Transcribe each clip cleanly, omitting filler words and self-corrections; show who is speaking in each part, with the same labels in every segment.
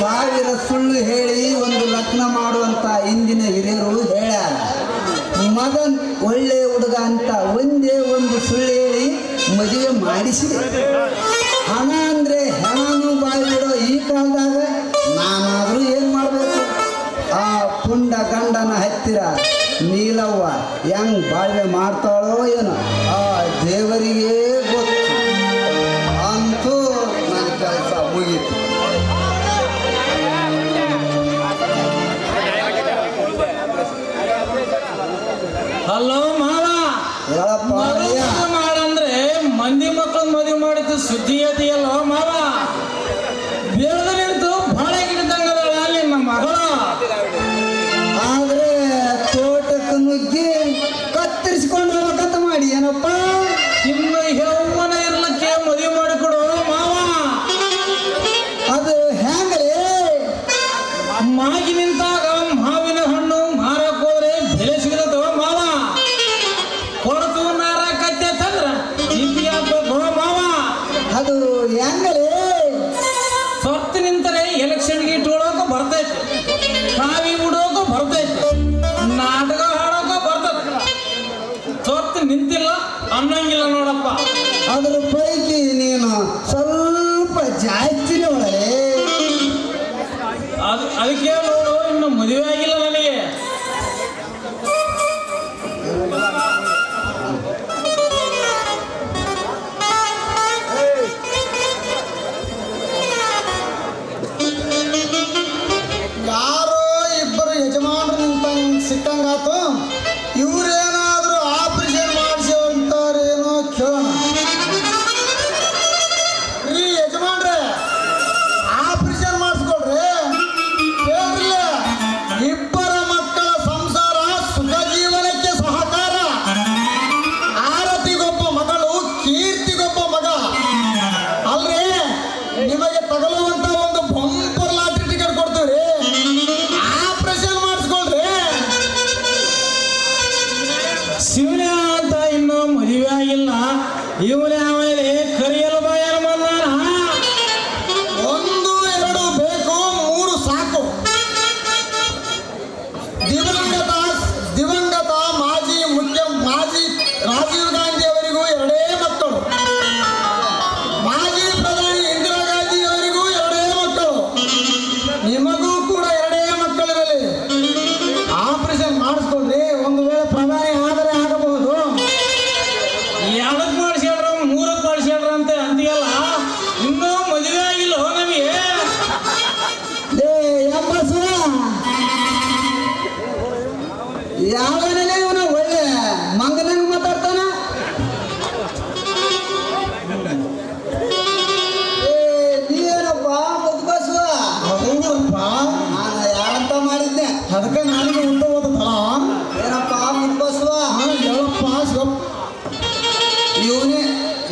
Speaker 1: 1000 ಸುಳ್ಳು ಹೇಳಿ ಒಂದು ಲಗ್ನ ಮಾಡುವಂತ ಇಂದಿನ ಹಿರಿಯರು ಹೇಳ್ಯಾರ. ಮಗನ್ ಒಳ್ಳೆ ಹುಡುಗ ಅಂತ ಒಂದೇ ಒಂದು ಸುಳ್ಳು ಹೇಳಿ ಮದುವೆ ಮಾಡಿಸಿದೆ. ಹಣ ಅಂದ್ರೆ ಹೆಣನು ಬಾಯಿ ಬಿಡೋ ಈ ಕಾಲದಾಗ ನಾನಾದ್ರೂ ಏನ್ ಮಾಡ್ಬೇಕು? ಆ ಪುಂಡ ಗಂಡನ ಹತ್ತಿರ ನೀಲವ್ವ ಹೆಂಗ್ ಬಾಳ್ವೆ ಮಾಡ್ತಾಳೋ ಏನೋ ಆ ದೇವರಿಗೆ ಗೊತ್ತು. ಅಂತೂ ನನ್ನ ಕೆಲಸ ಮುಗೀತು.
Speaker 2: ಹಲೋ ಮಾವ, ಮಾಡಂದ್ರೆ ಮಂದಿ ಮಕ್ಕಳು ಮದುವೆ ಮಾಡಿದ್ದು ಸುದ್ದಿ ಅದೆಯಲ್ಲೋ ಮಾವ. ಬೆಳೆದ ನಿಂತು ಬಾಳೆ ಗಿಡದಂಗದಳ ನಿನ್ನ ಮಗಳು.
Speaker 1: ಆದ್ರೆ ತೋಟಕ್ಕೆ ನುಗ್ಗಿ ಕತ್ತರಿಸ್ಕೊಂಡು ಹೋಗ್ಬೇಕಂತ ಮಾಡಿ ಏನಪ್ಪ?
Speaker 2: ಇನ್ನು ಯೌವನ ಇರ್ಲಿಕ್ಕೆ ಮದುವೆ ಮಾಡಿಕೊಡು ಮಾವ.
Speaker 1: ಅದು ಹೆಂಗ್ರಿ?
Speaker 2: ಮಾಗಿ ನಿಂತಾಗ ಮಾವಿನ ಹಣ್ಣು ಮಾರಕ್ ಹೋದ್ರೆ ಬೆಲೆ ಸಿಗದೋ ಮಾವ. ಕೊಡತು ನಾರ ಕತ್ತೆ ತಂದ್ರ ಚಿಂತೆ ಆಗ್ಬೇಕು ಮಾವ.
Speaker 1: ಅದು ಹೆಂಗ್ರಿ?
Speaker 2: ಸೊತ್ತು ನಿಂತರೆ ಎಲೆಕ್ಷನ್ಗೆ ಇಟ್ಕೊಳ್ಳೋಕ ಬರ್ತೈತೆ, ಕಾವಿ ಬಿಡೋಕ ಬರ್ತೈತೆ, ನಾಟಕ ಹಾಡೋಕ ಬರ್ತೈತೆ. ಸೊತ್ತು ನಿಂತಿಲ್ಲ ಅನ್ನಂಗಿಲ್ಲ ನೋಡಪ್ಪ.
Speaker 1: ಅದ್ರ ಪೈಕಿ ನೀನು ಸ್ವಲ್ಪ ಜಾಸ್ತಿನೇ ಒಳಗೆ.
Speaker 2: ಅದಕ್ಕೆ ನೋಡು, ಇನ್ನು ಮದುವೆ ಆಗಿಲ್ಲ ನನಗೆ.
Speaker 1: ಯಾರೋ ಇಬ್ಬರು ಯಜಮಾನರು ನಿಂತಂಗೆ ಸಿಕ್ಕಂಗಾತು. ಇವ್ರೇನಾದ್ರೂ ಆಪರೇಷನ್ ಮಾಡಿಸಿ ಅಂತಾರೇನೋ ಕೇಳೋಣ. ರೀ ಯಜಮಾನ್ರೆ, ಆಪರೇಷನ್ ಮಾಡಿಸ್ಕೊಳ್ರಿ. ಕೇಳ್ರಿಲ್ಲ, ಇಬ್ಬರ ಮಕ್ಕಳ ಸಂಸಾರ ಸುಖ ಜೀವನಕ್ಕೆ ಸಹಕಾರ. ಆರತಿಗೊಬ್ಬ ಮಗಳು, ಕೀರ್ತಿಗೊಬ್ಬ ಮಗ. ಅಲ್ರಿ, ನಿಮಗೆ ತಗಲುವಂತ ಒಂದು ಬಂಪರ್ ಲಾಟ್ರಿ ಟಿಕೆಟ್ ಕೊಡ್ತೀವಿ. ಆಪರೇಷನ್ ಮಾಡಿಸ್ಕೊಳ್ರಿ.
Speaker 2: ಶಿವನೇ ಅಂತ ಇನ್ನೂ ಮದುವೆ ಆಗಿಲ್ಲ. ಇವನೇ ಆಮೇಲೆ ಕರಿಯಲು ಬಾಯನ ಬಂದಾನ.
Speaker 1: 1 2 ಬೇಕು, 3 ಸಾಕು. ದಿವಂಗತ ಮಾಜಿ ರಾಜೀವ್ ಗಾಂಧಿ ಅವರಿಗೂ 2 ಮಕ್ಕಳು. ಮಾಜಿ ಪ್ರಧಾನಿ ಇಂದಿರಾ ಗಾಂಧಿ ಅವರಿಗೂ 2 ಮಕ್ಕಳು. ನಿಮಗೂ ಕೂಡ 2 ಮಕ್ಕಳಿರಲಿ. ಆಪರೇಷನ್ ಮಾಡಿಸ್ಕೊಳ್ರಿ. ಒಂದು ವೇಳೆ ಪ್ರಧಾನಿ ಆದರೆ ಆಗಬಹುದು.
Speaker 2: ಎರಡಕ್ಕೆ ಮಾಡಿಸ್ಯಾಡ್ರ, 3ಕ್ಕೆ ಮಾಡಿಸ್ಯಾಡ್ರ ಅಂತ ಅಂತೀಯಲ್ಲ. ಇನ್ನೂ ಮದುವೆ ಆಗಿಲ್ಲ ನಮಗೆ.
Speaker 1: ಯಾವನೇ ಇವನ ಒಳ್ಳೆ ಮಂಗನಂಗ್ ಮಾತಾಡ್ತಾನ. ನೀನಪ್ಪ ಮುದ್ಬಸುವ? ನಾನು ಯಾರಂತ ಮಾಡಿದ್ದೆ, ಅದಕ್ಕೆ ನನಗೆ ಉಂಟು ಹೋದಲ್ಲ. ಏನಪ್ಪ ಮುದ್ಬಸುವ? ಹೇಳಪ್ಪ. ಇವನೇ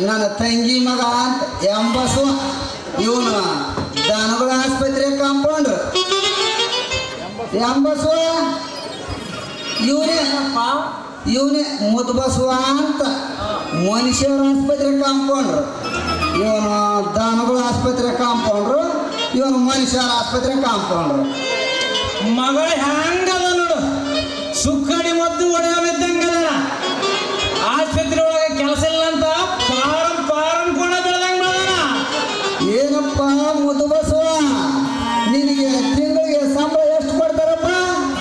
Speaker 1: ನನ್ನ ತಂಗಿ ಮಗ ಅಂತ ಎಂಬಸುವ. ಇವನು ದನಗಳ ಆಸ್ಪತ್ರೆ ಕಾಂಪೌಂಡ್ರ್ ಎಂಬಸುವ. ಇವನೇ ಮುದ್ಬಸುವ ಅಂತ ಮನುಷ್ಯರ ಆಸ್ಪತ್ರೆ ಕಾಂಪೌಂಡ್ರು. ಇವನು ದನಗಳ ಆಸ್ಪತ್ರೆ ಕಾಂಪೌಂಡ್ರು, ಇವನು ಮನುಷ್ಯರ ಆಸ್ಪತ್ರೆ ಕಾಂಪೌಂಡ್ರು.
Speaker 2: ಮಗ ಹೆಂಗದ ನೋಡು, ಸುಕ್ಕಡಿ ಮದ್ದು ಹೊಡೆಯವಿದ್ದಂಗದ. ಆಸ್ಪತ್ರೆ ಒಳಗೆ ಕೆಲಸ ಇಲ್ಲ ಅಂತ ಪಾರಂ ಕೂಡ ಬೆಳೆದಂಗ ಬೆಳೆದ.
Speaker 1: ಏನಪ್ಪ ಮುದ್ಬಸುವ, ನಿನಗೆ ತಿಂಗಳಿಗೆ ಸಂಬಳ ಎಷ್ಟು ಕೊಡ್ತಾರಪ್ಪ?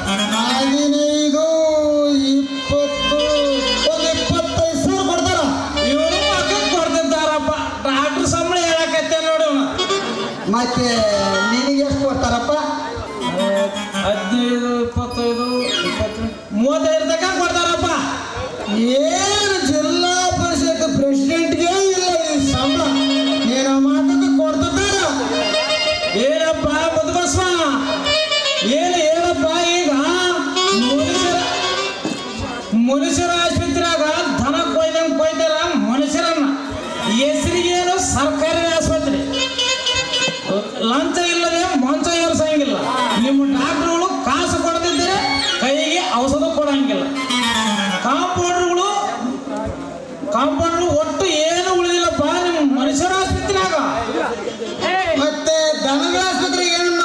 Speaker 1: 15, 20, ಒಂದು 25 ಸಾವಿರ ಕೊಡ್ತಾರ.
Speaker 2: ಇವರು ಮಕ್ಕಳು ಕೊಡ್ತಿದ್ದಾರಪ್ಪ. ಡಾಕ್ಟ್ರ್ ಸಂಬಳ ಹೇಳಕತ್ತೆ ನೋಡು.
Speaker 1: ಮತ್ತೆ ನಿನಗೆ ಎಷ್ಟು ಕೊಡ್ತಾರಪ್ಪ?
Speaker 2: 15, 25, 35 ತನಕ ಕೊಡ್ತಾರಪ್ಪ.
Speaker 1: ಏನು ಜಿಲ್ಲಾ ಪರಿಷತ್ ಪ್ರೆಸಿಡೆಂಟ್ಗೆ ಇಲ್ಲ ಈ ಸಂಬಳ. ನೀನು ಮಾತಕ್ಕೆ ಕೊಡ್ತಿದ್ದಾರ.
Speaker 2: ಏನಪ್ಪ ಮುದ್ಬಸ್ವ, ಏನಪ್ಪ ಈಗ ಮನುಷ್ಯರ ಆಸ್ಪತ್ರೆಯಾಗ ದನ ಕೊಯ್ದಾರ ಮನುಷ್ಯರನ್ನ. ಹೆಸರಿಗೇನು ಸರ್ಕಾರಿ ಆಸ್ಪತ್ರೆ, ಲಂಚ ಇಲ್ಲದೆ ಮಂಚ ಏರಿಸಂಗಿಲ್ಲ. ನಿಮ್ಮ ಡಾಕ್ಟರ್ಗಳು ಕಾಸು ಕೊಡದಿದ್ದರೆ ಕೈಗೆ ಔಷಧ ಕೊಡಂಗಿಲ್ಲ. ಕಾಂಪೌಂಡ್ರು ಒಟ್ಟು ಏನು ಉಳಿದಿಲ್ಲಪ್ಪ ನಿಮ್ಮ ಮನುಷ್ಯರ ಆಸ್ಪತ್ರೆಯಾಗ.
Speaker 1: ಮತ್ತೆ ದನಗಳ ಆಸ್ಪತ್ರೆಗೆ ಏನನ್ನ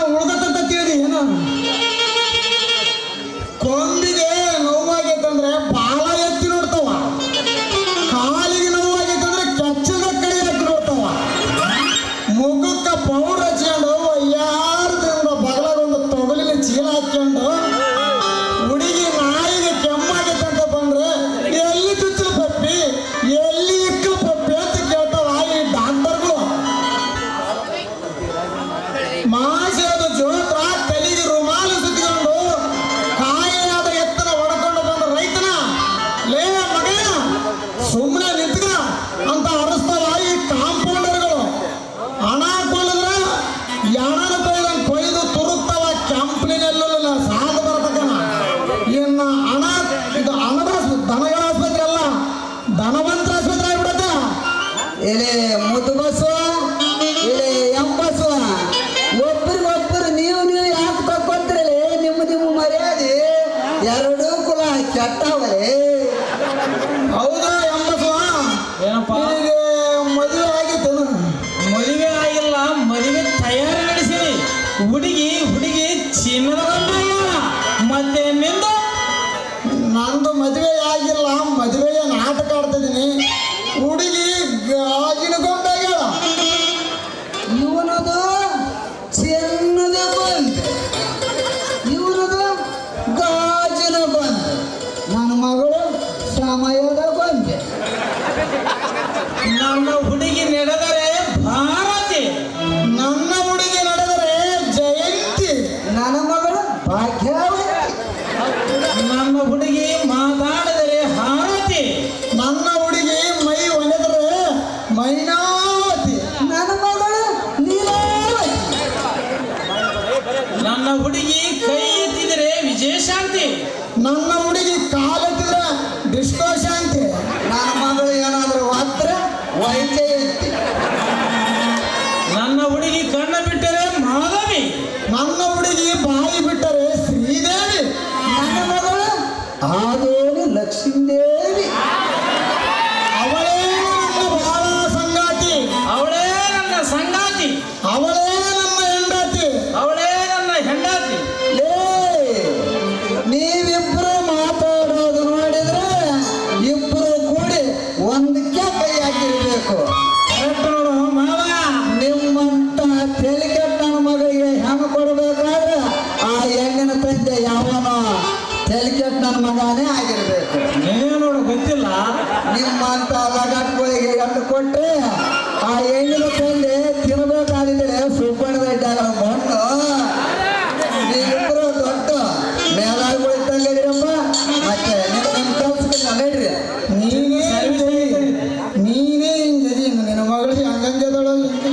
Speaker 3: ಕೇಳೋ ಹೆಂಗೈತೆ?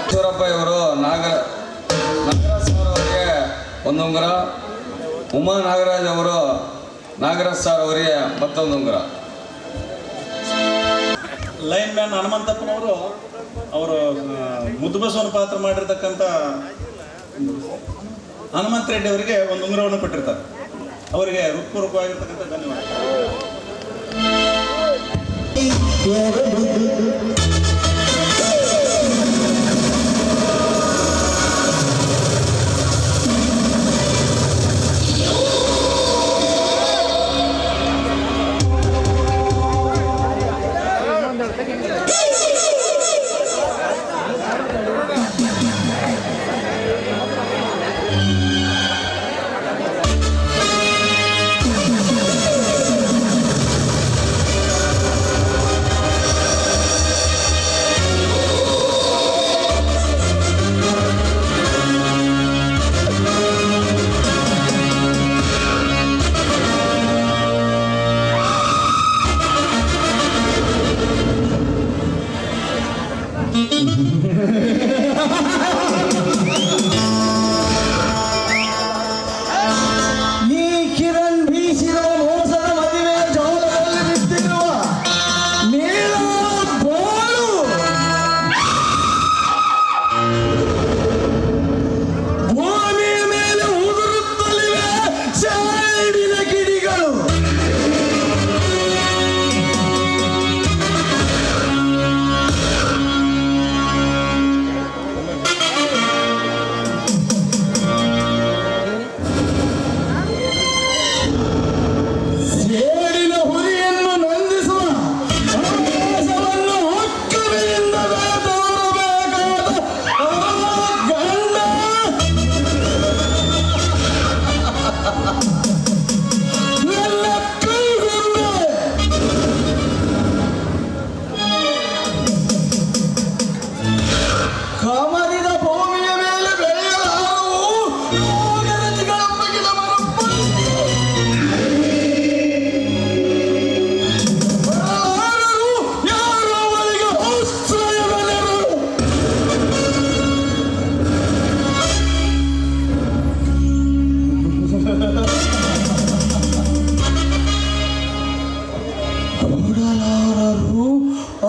Speaker 4: ಈಶ್ವರಪ್ಪ ಇವರು ನಾಗರಾಜ್ ಸರ್ ಅವರಿಗೆ ಒಂದು ಉಂಗುರ, ಉಮಾ ನಾಗರಾಜ್ ಅವರು ನಾಗರಾಜ್ ಸರ್ ಅವರಿಗೆ ಮತ್ತೊಂದು ಉಂಗುರ.
Speaker 5: ಲೈನ್ ಮ್ಯಾನ್ ಹನುಮಂತಪ್ಪನವರು ಅವರು ಮುದ್ದುಬಸವನ ಪಾತ್ರ ಮಾಡಿರ್ತಕ್ಕಂಥ ಹನುಮಂತ ರೆಡ್ಡಿ ಅವರಿಗೆ ಒಂದು ಉಂಗುರವನ್ನು ಕೊಟ್ಟಿರ್ತಾರೆ. ಅವರಿಗೆ ಹೃತ್ಪೂರ್ವಕವಾಗಿರ್ತಕ್ಕಂಥ ಧನ್ಯವಾದ.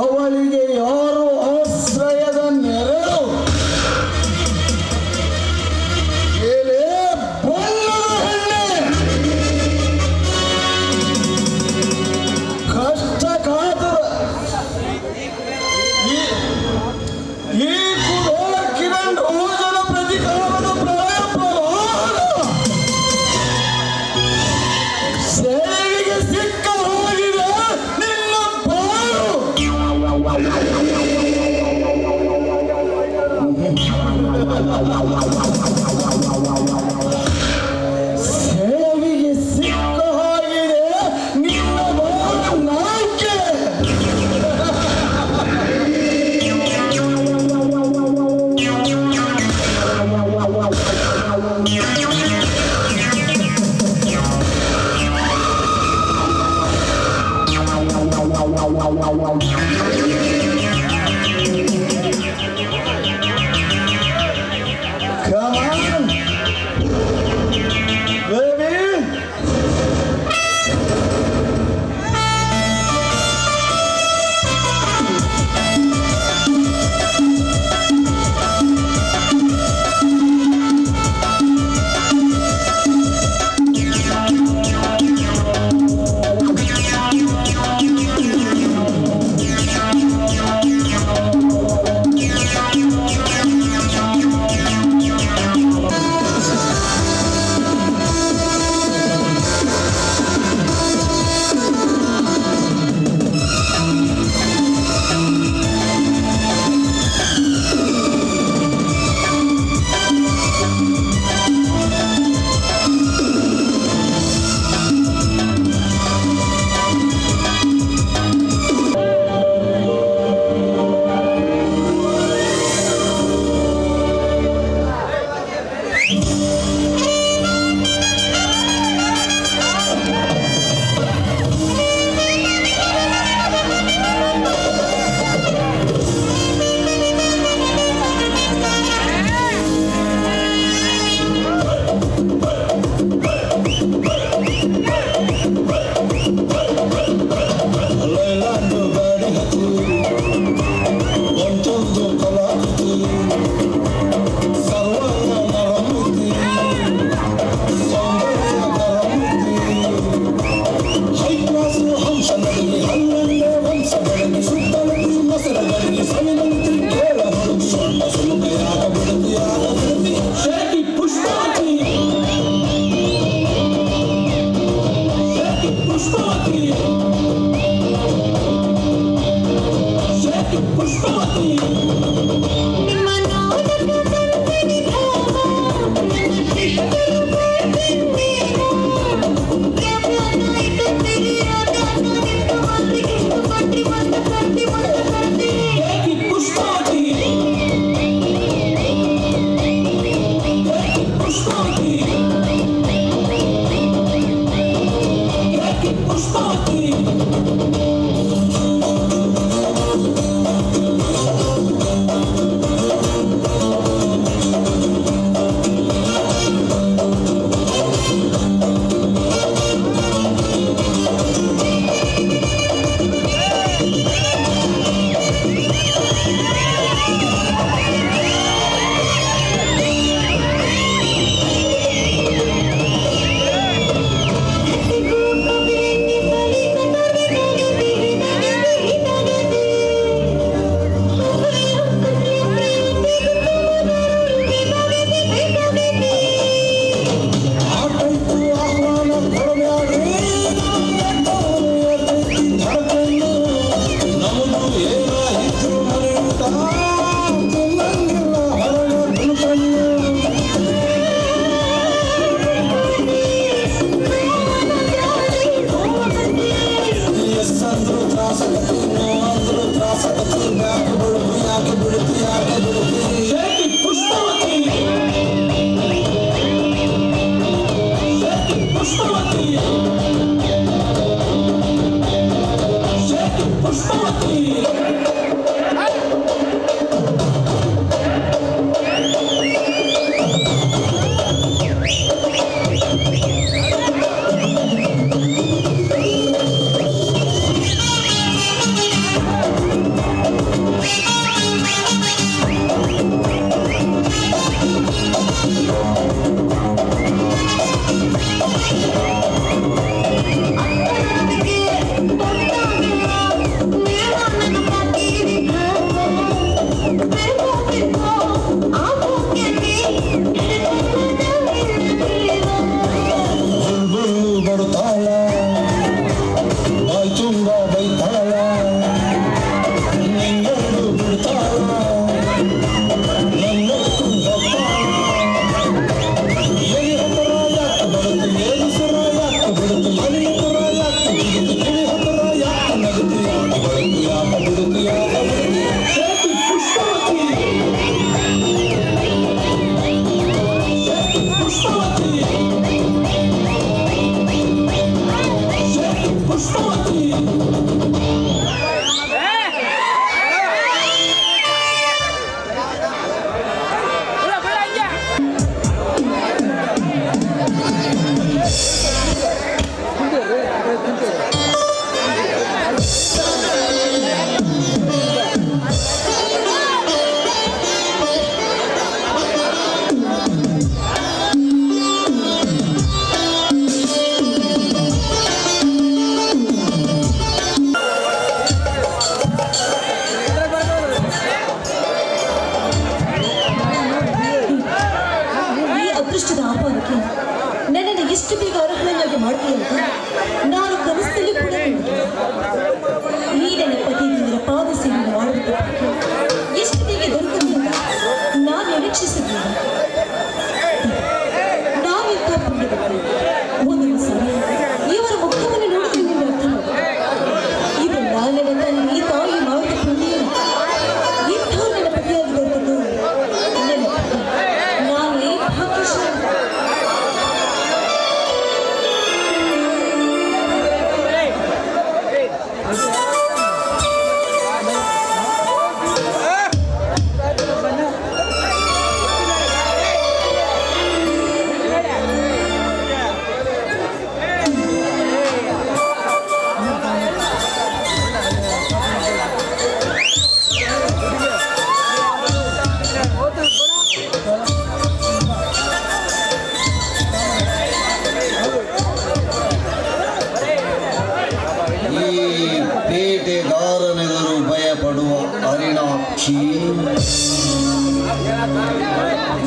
Speaker 3: ಅವಳಿಗೆ ಯಾರು ಆಶ್ರಯದ ನೆರಳು? ಏನೇ ಬಣ್ಣದ ಹೆಣ್ಣೆ, ಕಷ್ಟ ಕಾತರ ಈ ಕುಡೋಳ ಕಿರಣ್ ರೋಜನ ಪ್ರತಿಕಾರದ ಪ್ರಯತ್ನ ಸೇವೆಗೆ ಸಿಕ್ಕ ಹೋಗಿದೆ ನಿನ್ನ ಬಾಳು. ಸೇವೆಗೆ ಸಿಕ್ಕ ಹೋಗಿದೆ ನಿನ್ನ ಬಾಳು ನಾಕೆ. Come on, baby.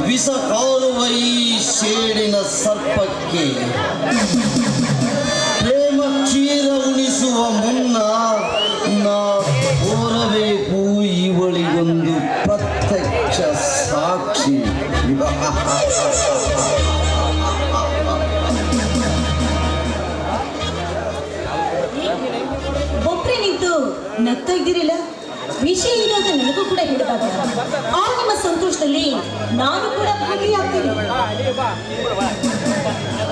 Speaker 3: ವಿಷ ಕಾಲುವ ಈ ಸೇಡಿನ ಸರ್ಪಕ್ಕೆ ಪ್ರೇಮ ಕ್ಷೀರ ಉಣಿಸುವ ಮುನ್ನ ನಾ ಕೋರಬೇಕು
Speaker 6: ಒಬ್ಬರೇ ನಿಂತು ನಗ್ತಾ ಇದ್ದೀರಿಲ್ಲ, ವಿಷಯ ಏನು ಅಂತ ನನಗೂ ಕೂಡ ಹೇಳಿದಾಗ ಆ ನಿಮ್ಮ ಸಂತೋಷದಲ್ಲಿ ನಾನು ಕೂಡ ಭಾಗಿಯಾಗ್ತೀನಿ.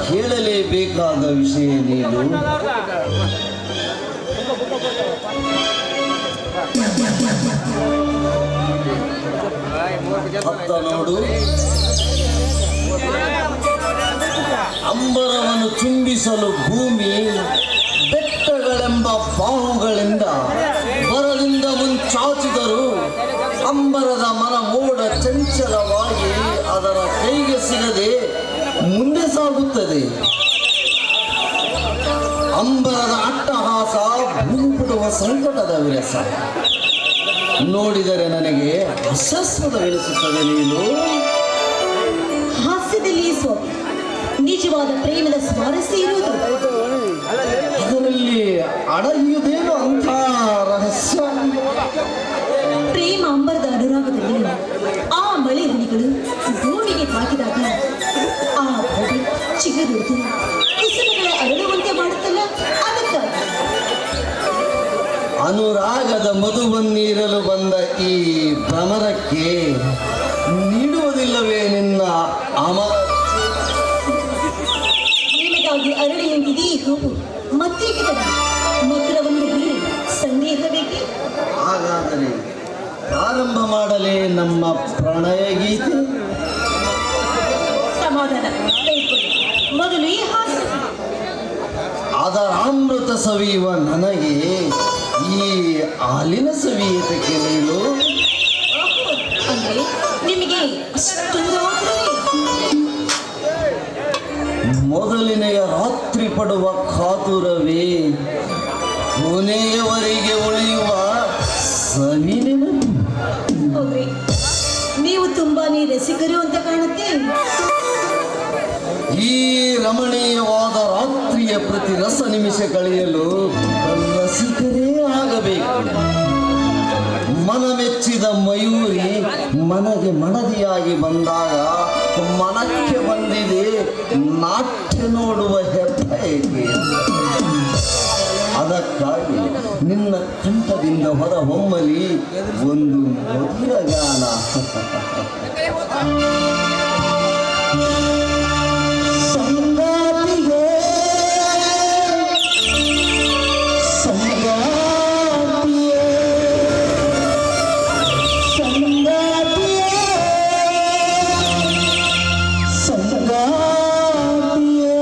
Speaker 3: ಹೇಳಲೇಬೇಕಾದ ವಿಷಯ ನೀನು. ಅತ್ತ ನೋಡು, ಅಂಬರವನ್ನು ಚುಂಬಿಸಲು ಭೂಮಿ ಬೆಟ್ಟಗಳೆಂಬ ಬಾಹುಗಳಿಂದ ಬರದಿಂದ ಮುಂಚಾಚಿದರು ಅಂಬರದ ಮನ ಮೋಡ ಚಂಚಲವಾಗಿ ಅದರ ಕೈಗೆ ಸಿಗದೆ ಮುಂದೆ ಸಾಗುತ್ತದೆ. ಅಂಬರದ ಅಟ್ಟಹಾಸ ಭೂಪುಡುವ ಸಂಕಟದ ವಿರಸ ನೋಡಿದರೆ ನನಗೆ ಅಶಾಶ್ವತವೆನಿಸುತ್ತದೆ. ನೀನು
Speaker 6: ಹಾಸ್ಯದಲ್ಲಿ ನಿಜವಾದ ಪ್ರೇಮದ ಸ್ವಾರಸ್ಯ ಇರುವುದು,
Speaker 3: ಅದರಲ್ಲಿ ಅಡಗಿಯುವುದೇನು ಅಂತ ರಹಸ್ಯ?
Speaker 6: ಪ್ರೇಮ ಅಂಬರದ ಅನುರಾಗದಲ್ಲಿ ಆ ಮಳೆ ಹನಿಗಳು ಭೂಮಿಗೆ ತಾಕಿದಾಗ ಆ ಹೊಗೆ ಚಿಗುರಿದು ಕುಸುಮಗಳ ಅರಳುವಂತೆ ಮಾಡುತ್ತಲ್ಲ, ಅದಕ್ಕಾಗಿ
Speaker 3: ಅನುರಾಗದ ಮಧುವನ್ನೀರಲು ಬಂದ ಈ ಭ್ರಮರಕ್ಕೆ ನೀಡುವುದಿಲ್ಲವೇ ನಿನ್ನ ಅಮರ?
Speaker 6: ನಿಮಗಾಗಿ ಅರಳಿಯಂತಿದೆ ಈ ಹೂವು, ಮತ್ತೇಕೆ ತಡ? ಮಧುರವನ್ನು ಬೀರಿ ಸಂದೇಹ ಬೇಕೆ?
Speaker 3: ಹಾಗಾದರೆ ಪ್ರಾರಂಭ ಮಾಡಲೇ ನಮ್ಮ ಪ್ರಣಯ ಗೀತೆ?
Speaker 6: ಸಮಾಧಾನ ತೆಗೆದುಕೊಳ್ಳಿ. ಮೊದಲು ಈ ಹಾಸ್ಯ
Speaker 3: ಅದರ ಅಮೃತ ಸವಿಯುವ ನನಗೆ ಈ ಹಾಲಿನ ಸವಿಯತಕ್ಕೆ ನೀನು
Speaker 6: ಅಂದ್ರೆ ನಿಮಗೆ ಅಷ್ಟೊಂದು ಆತುರವೇ?
Speaker 3: ಮೊದಲನೆಯ ರಾತ್ರಿ ಪಡುವ ಕಾತುರವೇ ಕೊನೆಯವರೆಗೆ ಉಳಿಯುವ ಸವಿನೆನಪು.
Speaker 6: ಹೌದ್ರಿ, ನೀವು ತುಂಬಾನೇ ರಸಿಕರು ಅಂತ ಕಾಣುತ್ತೆ.
Speaker 3: ಈ ರಮಣೀಯವಾದ ರಾತ್ರಿಯ ಪ್ರತಿ ರಸ ನಿಮಿಷ ಕಳೆಯಲು ರಸಿಕರೇ ಆಗಬೇಕು. ಮನಮೆಚ್ಚಿದ ಮಯೂರಿ ಮನಗೆ ಮಡದಿಯಾಗಿ ಬಂದಾಗ ಮನಕ್ಕೆ ಬಂದಿದೆ ನಾಟ್ಯ ನೋಡುವ ಹೆಬ್ಬಯಕೆ. ಅದಕ್ಕಾಗಿ ನಿನ್ನ ಕಂಠದಿಂದ ಹೊರ ಹೊಮ್ಮಲಿ ಒಂದು ಮಧುರ ಗಾನ. ಸಂಗಾತಿಗೆ ಸಂಗಾತಿಯೇ ಸಂಗಾತಿಯೇ ಸಂಗಾತಿಯೇ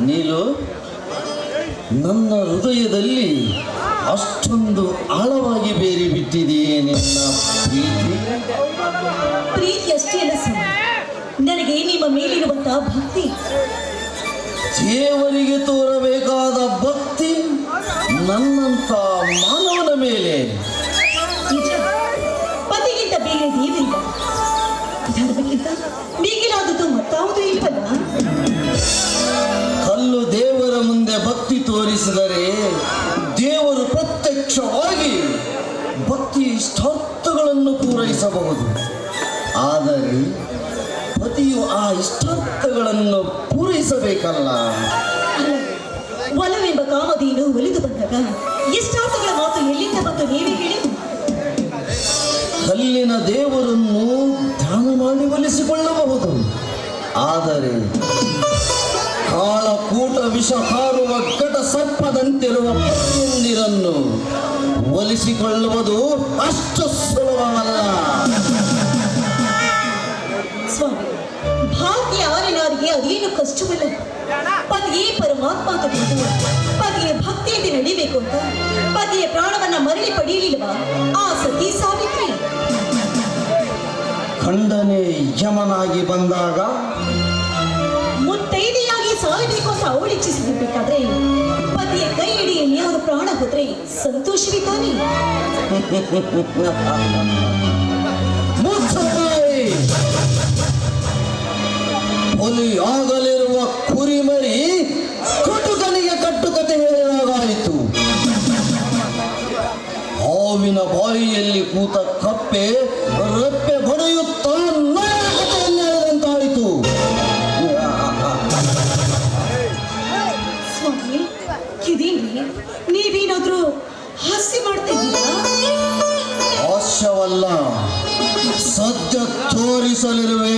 Speaker 3: ನೀಲು, ನನ್ನ ಹೃದಯದಲ್ಲಿ ಅಷ್ಟೊಂದು ಆಳವಾಗಿ ಬೇರಿ ಬಿಟ್ಟಿದೆಯೇ ನಿನ್ನ ಪ್ರೀತಿ?
Speaker 6: ಪ್ರೀತಿ ಅಷ್ಟೇ ಅಲ್ಲ ಸ್ವಾಮಿ, ನನಗೆ ನಿಮ್ಮ ಮೇಲಿರುವಂತಹ ಭಕ್ತಿ.
Speaker 3: ದೇವರಿಗೆ ತೋರಬೇಕಾದ ಭಕ್ತಿ ನನ್ನಂತ ಮಾನವನ ಮೇಲೆ.
Speaker 6: ನಿಜ, ಪತಿಗಿಂತ ಬೇರೆ ದೇವರಿಲ್ಲ. ಧರ್ಮಕ್ಕಿಂತ ಮಿಗಿಲಾದದ್ದು ಮತ್ತಾವುದೂ ಇಲ್ವಲ್ಲ.
Speaker 3: ಕಲ್ಲು ದೇವರ ಮುಂದೆ ಭಕ್ತಿ ತೋರಿಸಿದರೆ ದೇವರು ಪ್ರತ್ಯಕ್ಷವಾಗಿ ಭಕ್ತಿ ಇಷ್ಟಾರ್ಥಗಳನ್ನು ಪೂರೈಸಬಹುದು. ಆದರೆ ಪತಿಯು ಆ ಇಷ್ಟಾರ್ಥಗಳನ್ನು ಪೂರೈಸಬೇಕಲ್ಲ.
Speaker 6: ಒಲವೆಂಬ ಕಾಮಧೇನು ಒಲಿದು ಬಂದಾಗ ಇಷ್ಟಾರ್ಥಗಳ ಮಾತು ಎಲ್ಲಿಂದ ಬಂತು ನೀವೇ ಹೇಳಿ.
Speaker 3: ಕಲ್ಲಿನ ದೇವರನ್ನು ಧ್ಯಾನ ಮಾಡಿ ಒಲಿಸಿಕೊಳ್ಳಬಹುದು. ಆದರೆ ಕಾಳಕೂಟ ವಿಷ ಹಾರುವ ಘಟ ಸರ್ಪದಂತಿರುವ ಪತಿಯಂದಿರನ್ನು ಒಲಿಸಿಕೊಳ್ಳುವುದು ಅಷ್ಟು ಸುಲಭವಲ್ಲ.
Speaker 6: ಸ್ವಾಮಿ, ಭಾಗ್ಯ ಆರಿನಾರಿಗೆ ಅದೇನು ಕಷ್ಟವಿಲ್ಲ. ಪತಿಯೇ ಪರಮಾತ್ಮ ಅಂತ ತಿಳಿದು ಪತಿಯ ಭಕ್ತಿಯಿಂದ ನಡಿಬೇಕು ಅಂತ ಪತಿಯ ಪ್ರಾಣವನ್ನ ಮರಳಿ ಪಡೆಯಲಿಲ್ವಾ ಆ ಸತಿ ಸಾವಿತ್ರಿ?
Speaker 3: ಖಂಡನೆ ಯಮನಾಗಿ ಬಂದಾಗ
Speaker 6: ಮುತ್ತೈದೆಯಾಗಿ ಸಾಯಬೇಕು ಅಂತ ಅವಳು ಇಚ್ಛಿಸಿರ್ಬೇಕಾದ್ರೆ ಪತಿಯ ಕೈ ಹಿಡಿಯಲ್ಲಿ ಅವರ ಪ್ರಾಣ ಹೋದ್ರೆ ಸಂತೋಷವೇ ತಾನೇ?
Speaker 3: ಹುಲಿ ಆಗಲಿರುವ ಕುರಿಮರಿ ಕಟುಕನಿಗೆ ಕಟ್ಟುಕತೆ ಹೇಳಿದಾಗಾಯಿತು. ಹಾವಿನ ಬಾಯಿಯಲ್ಲಿ ಕೂತ ಕಪ್ಪೆ ರೆಪ್ಪೆ ಬಡಿಯುತ್ತಾ ಕಥೆಯನ್ನು ಹೇಳಿದಂತಾಯಿತು.
Speaker 6: ಸ್ವಾಮಿ, ಇದೇನ್ರಿ, ನೀವೇನಾದ್ರೂ ಹಾಸ್ಯ ಮಾಡ್ತಾ ಇದ್ದೀರಾ?
Speaker 3: ಹಾಸ್ಯವಲ್ಲ, ಸದ್ಯ ತೋರಿಸಲಿರುವೆ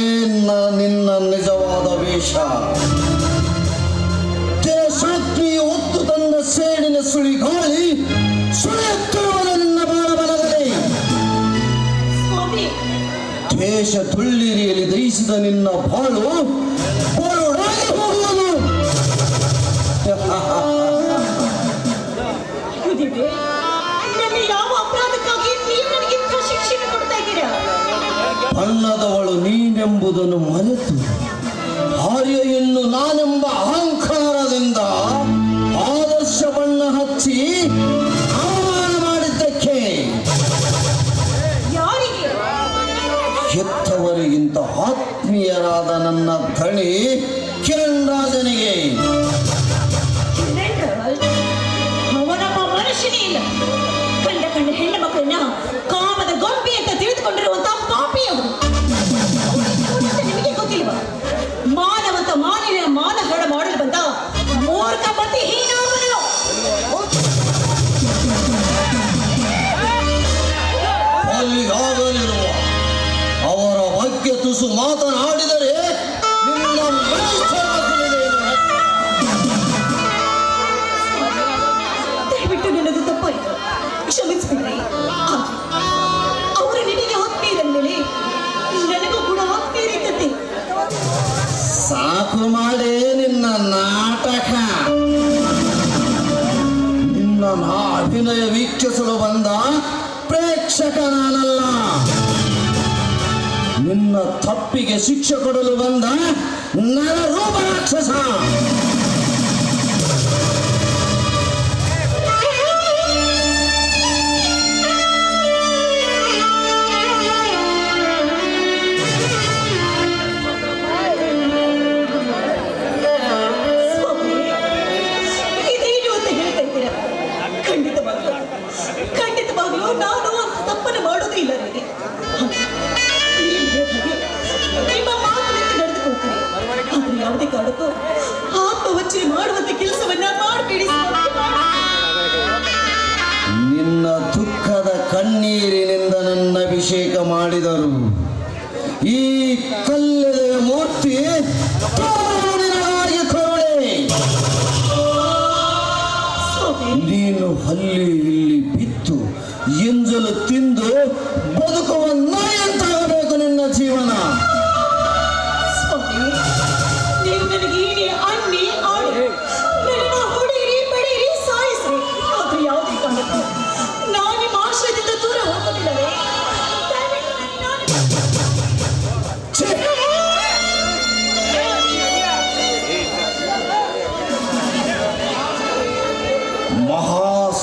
Speaker 3: ನಿನ್ನ ನಿಜವಾದ ವೇಷ. ದೇಶಾಗ್ನಿ ಒತ್ತು ತಂದ ಸೇಡಿನ ಸುಳಿಗಾಳಿ ಸುಳಿಯುತ್ತಿರುವ ನಿನ್ನ ಬಾಳಬಲದಲ್ಲಿ
Speaker 6: ಸ್ವಾಮಿ,
Speaker 3: ದ್ವೇಷ ತುಳ್ಳಿರಿಯಲ್ಲಿ ದಹಿಸಿದ ನಿನ್ನ ಬಾಳು ಬಾಳುಡಾಗಿ ಹೋಗುವುದು.
Speaker 6: ಇದಿದೆ, ನನ್ನ ಯಾವ ಅಪರಾಧಕ್ಕಾಗಿ ನೀವು ನನಗೆ ಇಂಥ ಶಿಕ್ಷೆಯನ್ನು ಕೊಡ್ತಾ ಇದ್ದೀರಾ?
Speaker 3: ಬಣ್ಣದವಳು ನೀನೆಂಬುದನ್ನು ಮರೆತು ಆರ್ಯ ಎನ್ನು ನಾನೆಂಬ ಅಹಂಕಾರದಿಂದ ಆದರ್ಶ ಬಣ್ಣ ಹಚ್ಚಿ ಅವಮಾನ ಮಾಡಿದ್ದಕ್ಕೆ
Speaker 6: ಯಾರಿಗೆ?
Speaker 3: ಹೆತ್ತವರಿಗಿಂತ ಆತ್ಮೀಯರಾದ ನನ್ನ ಧಣಿ ಕಿರಣ್ ರಾಜನಿಗೆ.
Speaker 6: ಅವನೊಬ್ಬ ಮನುಷ್ಯನೇ ಇಲ್ಲ. ಕಂಡ ಹೆಣ್ಣು ಮಕ್ಕಳನ್ನ ಕಾಮದ ಗೊಂಬೆ ಅಂತ ತಿಳಿದುಕೊಂಡಿರುವಂತಹ ಪಾಪಿ ಅವರು. ನಿಮಗೆ ಗೊತ್ತಿಲ್ವಾ? ಮಾನವಂತ ಮಾನವ ಮಾನ ಹರಡ ಮಾಡಲು ಬಂದ ಮೂರ್ಖ ಪತಿ ಹೀನಾಮನು.
Speaker 3: ಅಲ್ಲಿ ಆಗಲಿರುವ ಅವರ ಬಗ್ಗೆ ತುಸು ಮಾತನಾಡಿದರೆ ನಿನ್ನ
Speaker 6: ದಯವಿಟ್ಟು ನನ್ನದು ತಪ್ಪಾಯಿತು, ಕ್ಷಮಿಸ್ಬಿಡ್ರಿ. ಅವರು ನಿನಗೆ ಆತ್ಮೀಯರ ಮೇಲೆ ನನಗೂ ಕೂಡ ಆತ್ಮೀಯರಿದ್ದಂತೆ.
Speaker 3: ಸಾಕು ಮಾಡೇ ನಿನ್ನ ನಾಟಕ. ನಿನ್ನ ಅಭಿನಯ ವೀಕ್ಷಿಸಲು ಬಂದ ಪ್ರೇಕ್ಷಕ ನಾನಲ್ಲ. ನಿನ್ನ ತಪ್ಪಿಗೆ ಶಿಕ್ಷೆ ಕೊಡಲು ಬಂದ ನರರೂಪ ರಾಕ್ಷಸ.
Speaker 6: ಇದೇನು ಅಂತ ಹೇಳ್ತಾ ಇದ್ದೀರಾ? ಖಂಡಿತವಾಗ್ಲೂ ನಾನು ತಪ್ಪನ್ನು ಮಾಡೋದೇ ಇಲ್ಲ. ನಿಮ್ಮ ಮಾತಿನಂತೆ ನಡೆದುಕೊಳ್ತೀನಿ. ಆದ್ರೆ ಯಾವುದೇ ಕಾರಣಕ್ಕೂ ಆತ್ಮವಂಚನೆ ಮಾಡುವಂತ ಕೆಲಸವನ್ನ ಮಾಡಬೇಡಿ.
Speaker 3: ನಿನ್ನ ದುಃಖದ ಕಣ್ಣೀರಿನಿಂದ ನನ್ನ ಅಭಿಷೇಕ ಮಾಡಿದರು. ಈ ಕಲ್ಲೆದೆಯ ಮೂರ್ತಿ ನಿನಗಾಗಿ ಕರುಣೆ. ನೀನು ಅಲ್ಲಿ ಇಲ್ಲಿ ಬಿತ್ತು ಎಂಜಲು ತಿಂದು ಬದುಕುವ ನಾಯಂತಾಗಬೇಕು ನಿನ್ನ ಜೀವನ.
Speaker 6: ಸ್ವಾಮಿ, ನೀವು ನನಗೆ ಅನ್ನಿ ಆಡಿ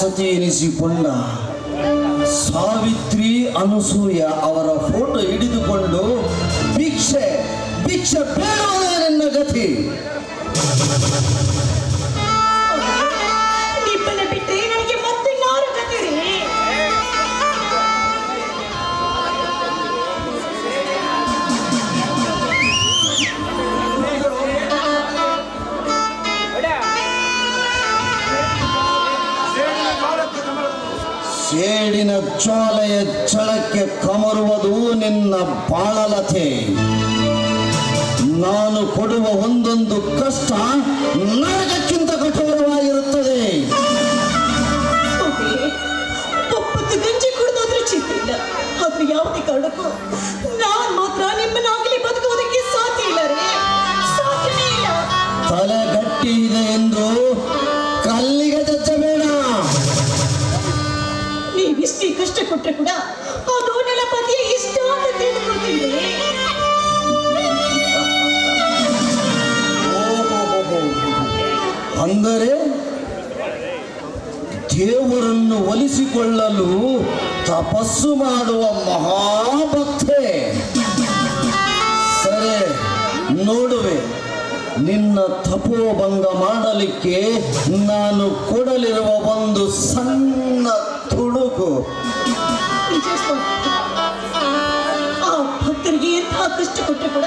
Speaker 3: ಸತಿ ಎನಿಸಿಕೊಂಡ ಸಾವಿತ್ರಿ ಅನಸೂಯ ಅವರ ಫೋಟೋ ಹಿಡಿದುಕೊಂಡು ಭಿಕ್ಷೆ ಭಿಕ್ಷೆ ಬೇಡುವುದೇ ನನ್ನ ಗತಿ.
Speaker 6: ನಿಮ್ಮನ್ನ ಬಿಟ್ಟರೆ ನನಗೆ ಮತ್ತೆ ಯಾರು ಗತಿರಿ?
Speaker 3: ಸೇಡಿನ ಜ್ವಾಲೆಯ ಛಳಕ್ಕೆ ಕಮರುವುದು ನಿನ್ನ ಬಾಳಲತೆ. ನಾನು ಕೊಡುವ ಒಂದೊಂದು ಕಷ್ಟ ನರಕಕ್ಕಿಂತ ಕಠೋರವಾಗಿರುತ್ತದೆ.
Speaker 6: ಒಪ್ಪತ್ತು ಗಂಜಿ ಕುಡಿದಾದ್ರೂ ಚಿಂತೆ ಇಲ್ಲ, ಆದ್ರೆ ಯಾವುದೇ ಕಾರಣಕ್ಕೂ ನಾನ್ ಮಾತ್ರ ನಿಮ್ಮನ್ನಾಗಲಿ ಬದುಕುವುದಕ್ಕೆ ಸಾಧ್ಯ ಇಲ್ಲ ರೀ, ಸಾಧ್ಯನೇ ಇಲ್ಲ.
Speaker 3: ತಲೆ ಗಟ್ಟಿ ಇದೆ ಎಂದು ಕಲ್ಲಿಗೆ ಜಜ್ಜಬೇಡ.
Speaker 6: ನೀವಿಷ್ಟೇ ಕಷ್ಟ ಕೊಟ್ಟರೆ ಕೂಡ ಅದು ನನ್ನ ಪತಿಯ ಇಷ್ಟ ಅಂತ ತಿಳಿದುಕೊಳ್ತೀನಿ.
Speaker 3: ಅಂದರೆ ದೇವರನ್ನು ಒಲಿಸಿಕೊಳ್ಳಲು ತಪಸ್ಸು ಮಾಡುವ ಮಹಾಭಕ್ತೆ. ಸರಿ, ನೋಡುವೆ ನಿನ್ನ ತಪೋಭಂಗ ಮಾಡಲಿಕ್ಕೆ ನಾನು ಕೊಡಲಿರುವ ಒಂದು ಸಣ್ಣ ತುಣುಕು.
Speaker 6: ನಿಜ ಸ್ವಾಮಿ, ಆ ಭಕ್ತರಿಗೆ ಎಂತಹ ಕಷ್ಟ ಕೊಟ್ಟರೆ ಕೂಡ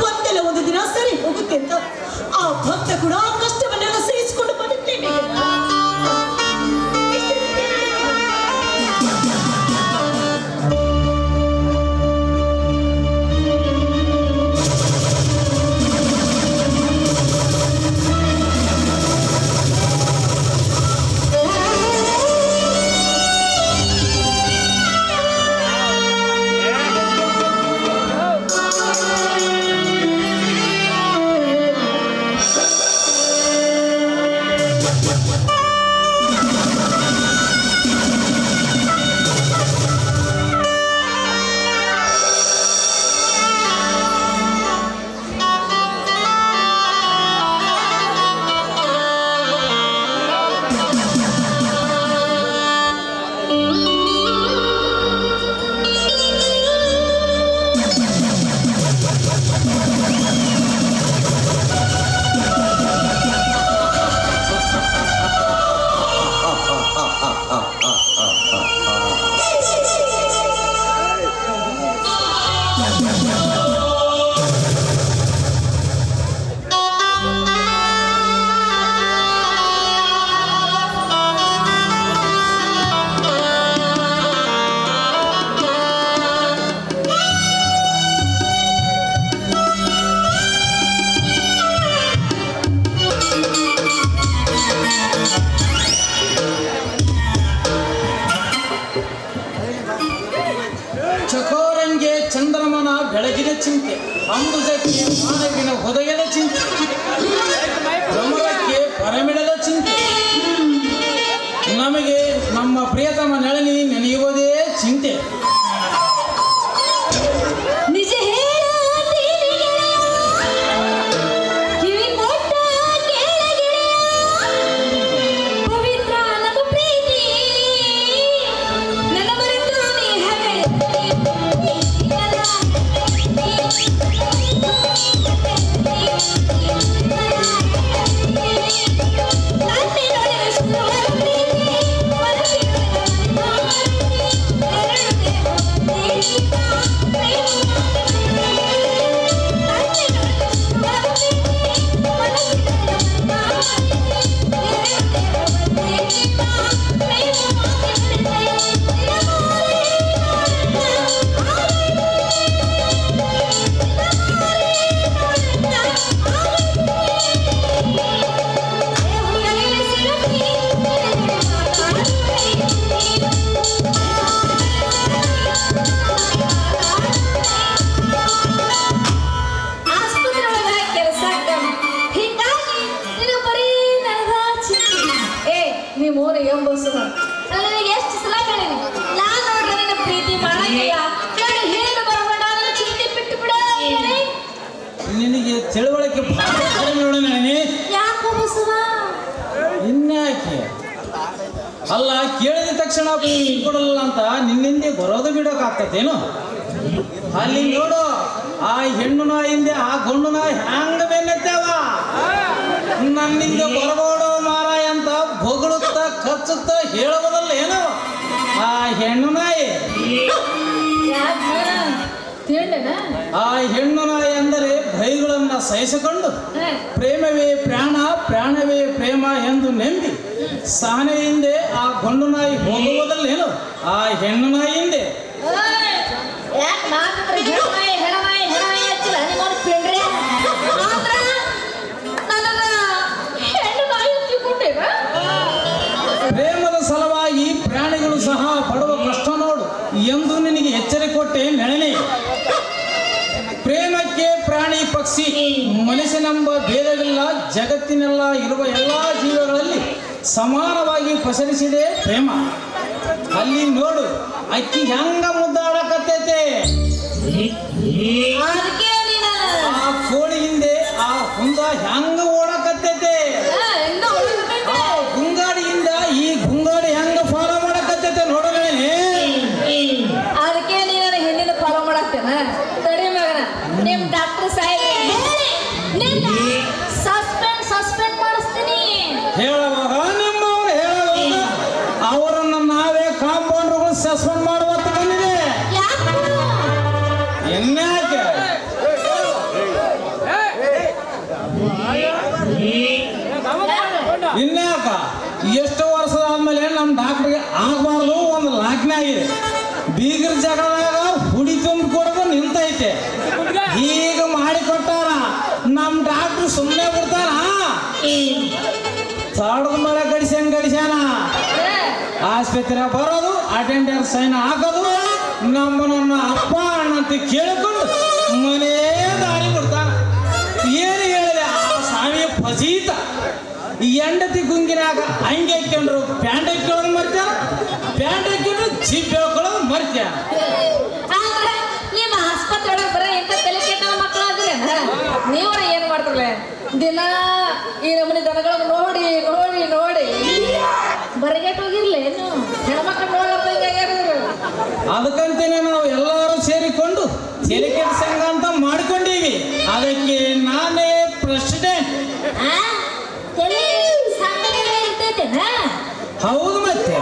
Speaker 6: ಒಂದಲ್ಲ ಒಂದು ದಿನ ಸರಿ ಹೋಗುತ್ತೆ ಅಂತ ಆ ಭಕ್ತ ಕೂಡ ಆ ಕಷ್ಟವನ್ನೆಲ್ಲ ಸಹಿಸಿಕೊಂಡು ಬದುಕಲೇಬೇಕಲ್ಲ.
Speaker 2: ಚಕೋರಂಗೆ ಚಂದ್ರಮನ ಬೆಳಗಿನ ಚಿಂತೆ, ಅಂಬುಜಕ್ಕೆ ಮಾನವಿನ ಹೊದೆಯದ ಚಿಂತೆ, ಭ್ರಮರಕ್ಕೆ ಪರಮಿಡದ ಚಿಂತೆ, ನಮಗೆ ನಮ್ಮ ಪ್ರಿಯತಮ ನಳಿನಿ ನೆನೆಯುವುದೇ ಚಿಂತೆ.
Speaker 7: ನಿಜ ಪವಿತ್ರ ನಮ್ಮ ಪ್ರೀತಿ ನನ್ನ ಮರೆತು ನೀ
Speaker 2: ನಿನಗೆ ತಿಳುವಳಿಕೆ ಭಾಳ ಕಡಿಮೆ ನೋಡ ನಳಿನಿ.
Speaker 7: ಯಾಕೋ ಬಸವ?
Speaker 2: ಇನ್ಯಾಕೆ ಅಲ್ಲ ಕೇಳಿದ ತಕ್ಷಣ ಕೊಡಲ್ಲ ಅಂತ ನಿನ್ನಿಂದೆ ಬರೋದು ಬಿಡೋಕಾಗ್ತದೇನು? ಅಲ್ಲಿ ನೋಡು, ಆ ಹೆಣ್ಣು ನಾಯಿಂದೆ ಆ ಗಂಡು ನಾಯಿ ಹ್ಯಾಂಗ ಬೆನ್ನತ್ತೇವ ನನ್ನಿಂದ ಬರಬೋಡೋ ಮಾರಾಯ ಅಂತ ಬೊಗಳುತ್ತ ಕಚ್ಚುತ್ತ ಹೇಳುವುದಲ್ಲ ಏನು ಆ ಹೆಣ್ಣು ನಾಯಿ. ಆ ಹೆಣ್ಣು ನಾಯಿ ಅಂದರೆ ಭಯಗಳನ್ನ ಸಹಿಸಿಕೊಂಡು ಪ್ರೇಮವೇ ಪ್ರಾಣ, ಪ್ರಾಣವೇ ಪ್ರೇಮ ಎಂದು ನೆಂಬಿ ಸಹನೆಯಿಂದ ಆ ಗಂಡು ನಾಯಿ ಹೋಗುವುದಲ್ಲೇನು ಆ ಹೆಣ್ಣು ನಾಯಿ ಹಿಂದೆ. ಪ್ರೇಮದ ಸಲುವಾಗಿ ಪ್ರಾಣಿಗಳು ಸಹ ಪಡುವ ಕಷ್ಟ ನೋಡು ಎಂದು ನಿನಗೆ ಎಚ್ಚರಿಕೆ ಕೊಟ್ಟೆ ನೆನನೆ. ಪ್ರೇಮಕ್ಕೆ ಪ್ರಾಣಿ ಪಕ್ಷಿ ಮನುಷ್ಯನೆಂಬ ಭೇದವಿಲ್ಲ, ಜಗತ್ತಿನೆಲ್ಲ ಇರುವ ಎಲ್ಲ ಜೀವಗಳಲ್ಲಿ ಸಮಾನವಾಗಿ ಪಸರಿಸಿದೆ ಪ್ರೇಮ. ಅಲ್ಲಿ ನೋಡು, ಅಕ್ಕಿ ಹೆಂಗ ಮುದ್ದಾಡಕತ್ತೈತೆ, ಆ ಕೋಳಿ ಹಿಂದೆ ಆ ಹುಂದ ಹೆಂಗ ಓಡಕತ್ತೈತೆ, ಆ ಗುಂಗಾಡಿಯಿಂದ ಈ ಗುಂಗಾಡಿ ಹೆಂಗ ಫಾಲೋ ಮಾಡಕತ್ತೈತೆ ನೋಡೋಣ.
Speaker 7: ಅದಕ್ಕೆ ನೀನು ಹೆಣ್ಣಿನ ಫಾಲೋ ಮಾಡಾಕ್ತೇನ? ತಡಿ ಮಗನ, ನಿಮ್ ಡಾಕ್ಟರ್ ಸಾಹೇಬ್ ಸಸ್ಪೆಂಡ್ ಮಾಡಿಸ್ತೀನಿ.
Speaker 2: ಹೇಳುವಾಗ ನಿಮ್ಮವ್ರು ಹೇಳುವಾಗ ಅವರನ್ನು ನಾವೇ ಕಾಂಪೌಂಡರ್ಗಳು ಸಸ್ಪೆಂಡ್ ಮಾಡುವಂತ ಬಂದಿದೆ. ಇನ್ಯಾಕೆ ಇನ್ಯಾಕ ಎಷ್ಟು ವರ್ಷ ಆದ್ಮೇಲೆ ನಮ್ಮ ಡಾಕ್ಟ್ರಿಗೆ ಆಗಬಾರ್ದು ಒಂದು ಲಾಕ್ನೆ ಆಗಿದೆ. ಬೀಗರ ಜಗಳದಾಗ ಹುಡಿ ತುಂಬಿ ಕೊಡೋದು ನಿಂತೈತೆ. ಈಗ ಮಾಡಿಕೊಟ್ಟಾರ, ನಮ್ಮ ಡಾಕ್ಟ್ರು ಸುಮ್ಮನೆ ಬಿಡ್ತಾರ? ತಾಡದ ಮಳೆ ಗಡಿಸ್ಯಾನ ಆಸ್ಪತ್ರೆ ಬರೋದು, ಅಟೆಂಡರ್ ಸೈನ್ ಹಾಕೋದು, ನಮ್ಮನ್ನ ಅಪ್ಪ ಅಣ್ಣ ಅಂತ ಕೇಳಿಕೊಂಡು ಮನೇ ದಾರಿ ಬಿಡ್ತಾನ. ಏನು ಹೇಳಿದೆ ಆ ಸ್ವಾಮಿ ಫಜೀತ. ಎಂಡತಿ ಗುಂಗಿನಾಗ ಹಂಗೆ ಹಾಕ್ಕೊಂಡ್ರು ಪ್ಯಾಂಟ್ ಹಾಕೊಳ್ಳೋದು ಮರ್ತ್ಯಾನ, ಪ್ಯಾಂಟ್ ಹಾಕೊಂಡ್ರು ಜಿಪ್ ಹೇಳ್ಕೊಳ್ಳೋದು ಮರ್ತ್ಯಾನ.
Speaker 7: ನಿಮ್ಮ ಆಸ್ಪತ್ರೆ ಒಳಗೆ ಬರೀ ಎಂತ ತಲೆ ಕೆಟ್ಟ ಮಕ್ಕಳು ಆದ್ರೇನ? ನೀವ್ರ ಏನ್ ಮಾಡ್ತಾರಲ್ಲ ದಿನ ಈ ನಮ್ಮನೆ ದನಗಳಿಗೆ ನೋಡಿ ನೋಡಿ ನೋಡಿ ಬರಗೆಟ್ ಹೋಗಿರ್ಲೇನು? ಹೆಣ್ಮಕ್ಳು ನೋಡ್ಲಾರ್ದಂಗೆ ಆಗ್ಯಾರ.
Speaker 2: ಅದಕ್ಕಂತೇನೆ ನಾವು ಎಲ್ಲರೂ ಸೇರಿಕೊಂಡು ತೆಲಿಕೆಟ್ ಸಂಘ ಅಂತ ಮಾಡ್ಕೊಂಡೀವಿ. ಅದಕ್ಕೆ ನಾನೇ ಪ್ರೆಸಿಡೆಂಟ್. ಹೌದು, ಮತ್ತೆ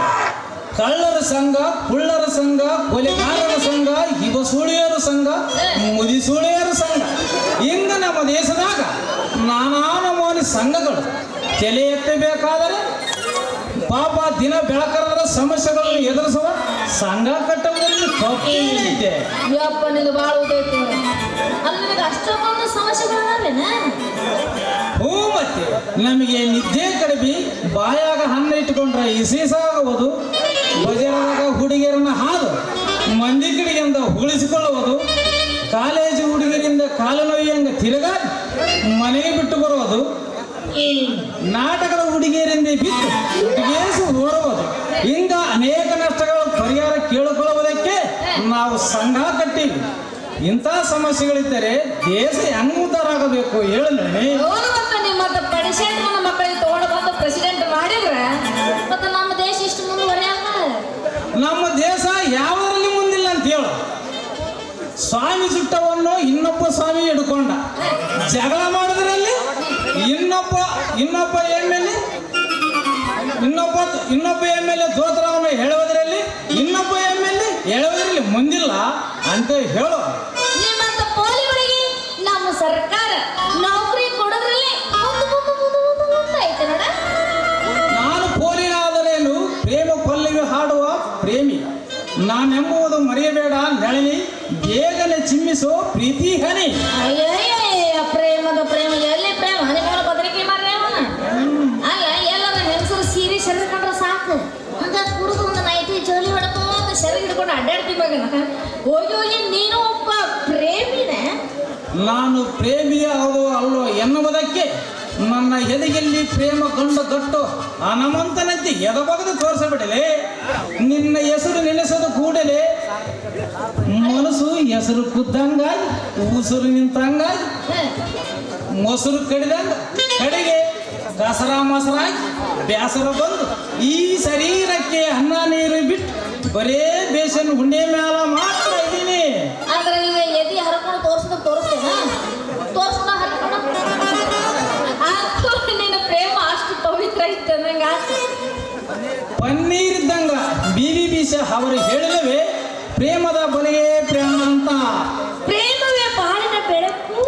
Speaker 2: ಕಳ್ಳರ ಸಂಘ, ಕುಳ್ಳರ ಸಂಘ, ಕೊಲೆಗಾರರ ಸಂಘ, ಹಿಬಸೂಳಿಯರ ಸಂಘ, ಮುದಿಸೂಳಿಯರ ಸಂಘ, ಹಿಂಗ ನಮ್ಮ ದೇಶದಾಗ ನಾನಾ ನಮೂನಿ ಸಂಘಗಳು ತಲೆ ಎತ್ತಬೇಕಾದರೆ ಪಾಪ ದಿನ ಬೆಳಕರದ ಸಮಸ್ಯೆಗಳನ್ನು ಎದುರಿಸುವ ಸಂಘ ಕಟ್ಟುವುದರಲ್ಲಿ ತಪ್ಪಿದೆ.
Speaker 7: ಯಪ್ಪ ನಿಂದು ಭಾಳ ಉದೈತೆ. ಅಲ್ಲಿ ನಿನಗೆ ಅಷ್ಟೊಂದು ಸಮಸ್ಯೆಗಳನ್ನ
Speaker 2: ಹ್ಞೂ, ಮತ್ತೆ ನಮಗೆ ನಿದ್ದೆ ಕಡಿಮೆ, ಬಾಯಾಗ ಹಣ್ಣ ಇಟ್ಟುಕೊಂಡ್ರೆ ಇಸೀಸಾಗುವುದು, ಬಜಾರದಾಗ ಹುಡುಗಿಯರನ್ನ ಹಾದು ಮಂದಿ ಕಡೆಯಿಂದ ಉಳಿಸಿಕೊಳ್ಳುವುದು, ಕಾಲೇಜು ಹುಡುಗಿಯರಿಂದ ಕಾಲು ನೋಯ್ಯಂಗ ತಿರುಗಾಡಿ ಮನೆಗೆ ಬಿಟ್ಟು ಬರುವುದು, ನಾಟಕದ ಹುಡುಗಿಯರಿಂದ ಬಿಟ್ಟು ಹುಡುಗೇಸು ಓಡುವುದು, ಹಿಂಗ ಅನೇಕ ನಷ್ಟಗಳ ಪರಿಹಾರ ಕೇಳಿಕೊಳ್ಳುವುದಕ್ಕೆ ನಾವು ಸಂಘ ಕಟ್ಟಿವಿ. ಇಂಥ ಸಮಸ್ಯೆಗಳಿದ್ದರೆ ದೇಶ ಹೆಂಗ್ ಉದ್ಧಾರ ಆಗಬೇಕು ಹೇಳಿ.
Speaker 7: ಮತ್ತೆ ಪ್ರೆಸಿಡೆಂಟ್ ನನ್ನ ಮಕ್ಕಳಿಗೆ ತಗೊಂಡು ಬಂದು ಪ್ರೆಸಿಡೆಂಟ್ ಮಾಡಿದ್ರೆ ಮತ್ತೆ ನಮ್ಮ ದೇಶ ಇಷ್ಟು ಮುಂದುವರಿಯಲ್ಲ.
Speaker 2: ನಮ್ಮ ದೇಶ ಯಾವುದರಲ್ಲಿ ಮುಂದಿಲ್ಲ ಅಂತ ಹೇಳು. ಸ್ವಾಮಿ ಸುಟ್ಟವನ್ನು ಇನ್ನೊಬ್ಬ ಸ್ವಾಮಿ ಹಿಡ್ಕೊಂಡ, ಜಗಳ ಮಾಡೋದ್ರಲ್ಲಿ ಇನ್ನೊಬ್ಬ ಎಮ್ಮೆಲ್ಲೆ ದೋತ್ರವನ್ನು ಹೇಳುವುದರಲ್ಲಿ ಇನ್ನೊಬ್ಬ ಎಮ್ಮೆಲ್ಲೆ ಹೇಳುವುದರಲ್ಲಿ ಮುಂದಿಲ್ಲ ಅಂತ ಹೇಳು.
Speaker 7: ನಿಮ್ಮಂತ ಪೋಲಿಗಳಿಗೆ ನಮ್ಮ ಸರ್ಕಾರ ನೌಕರಿ ಕೊಡೋದ್ರಲ್ಲಿ ಐತೆ ನೋಡ.
Speaker 2: ನಾನು ಪೋಲಿನಾದರೇನು ಪ್ರೇಮ ಪಲ್ಲವಿ ಹಾಡುವ ಪ್ರೇಮಿ ನಾನೆಂಬುವುದು ಮರೆಯಬೇಡ ನೆಳಲಿ, ಬೇಗನೆ ಚಿಮ್ಮಿಸೋ ಪ್ರೀತಿ ಹನಿ.
Speaker 7: ಅಯ್ಯಯ್ಯ ಪ್ರೇಮದ ಪ್ರೇಮ ಎಲ್ಲಿ ಪ್ರೇಮ? ನಿಮ್ಮ ಬದರಿಕೆ ಮಾರ್ರೆ ಅವನ ಅಲ್ಲ. ಎಲ್ಲರ ಹೆಂಗಸರು ಸೀರೆ ಸೆರೆಕೊಂಡ್ರೆ ಸಾಕು ಅಂತ ಕುಡಿದು ಒಂದು ನೈಟಿ ಜೋಲಿ ಹೊಡ್ಕೊಂಡು ಸೆರೆ ಹಿಡ್ಕೊಂಡು ಅಡ್ಡಾಡ್ತೀವಿ ಮಗನ. ಹೋಗಿ ನೀನು ಒಬ್ಬ ಪ್ರೇಮಿನೇ.
Speaker 2: ನಾನು ಪ್ರೇಮಿಯ ಹೌದು ಅಲ್ಲೋ ಎನ್ನುವುದಕ್ಕೆ ನನ್ನ ಎದೆಯಲ್ಲಿ ಪ್ರೇಮ ಕಂಡು ಗಟ್ಟು ಹನುಮಂತನಂತೆ ಎದಬಗದು ತೋರಿಸಬಿಡಲೆ. ನಿನ್ನ ಹೆಸರು ನೆನೆಸೋದು ಕೂಡಲೇ ಮನಸ್ಸು ಹೆಸರು ಕುದ್ದಂಗಾಗಿ, ಉಸಿರು ನಿಂತಂಗಾಗಿ, ಮೊಸರು ಕಡಿದಂಗ ಕಡೆಗೆ ಕಸರ ಮೊಸರಾಗಿ ಬೇಸರ ಬಂದು ಈ ಶರೀರಕ್ಕೆ ಅನ್ನ ನೀರು ಬಿಟ್ಟು ಬರೇ ಬೇಸನ್ ಗುಂಡೆ ಮ್ಯಾಲ ಮಾತ್ರ ಇದ್ದೀನಿ.
Speaker 7: ಅಂದ್ರೆ ಈಗ ಎದಿ ಹರ್ಕೊಂಡು ತೋರಿಸ್ತೇನ ತೋರಿಸ್ಕೊಂಡ ಹರ್ಕೊಂಡ ನಿನ್ನ ಪ್ರೇಮ ಅಷ್ಟು ಪವಿತ್ರ ಇತ್ತು ನಂಗೆ
Speaker 2: ಪನ್ನೀರ್ ಇದ್ದಂಗ ಬಿಬಿ ಬೀಸ ಅವರು ಹೇಳಿದವೆ ಪ್ರೇಮದ ಬಲಿಗೆ ಪ್ರೇಮ ಅಂತ.
Speaker 7: ಪ್ರೇಮವೇ ಬಾಳಿನ ಬೆಳಕು.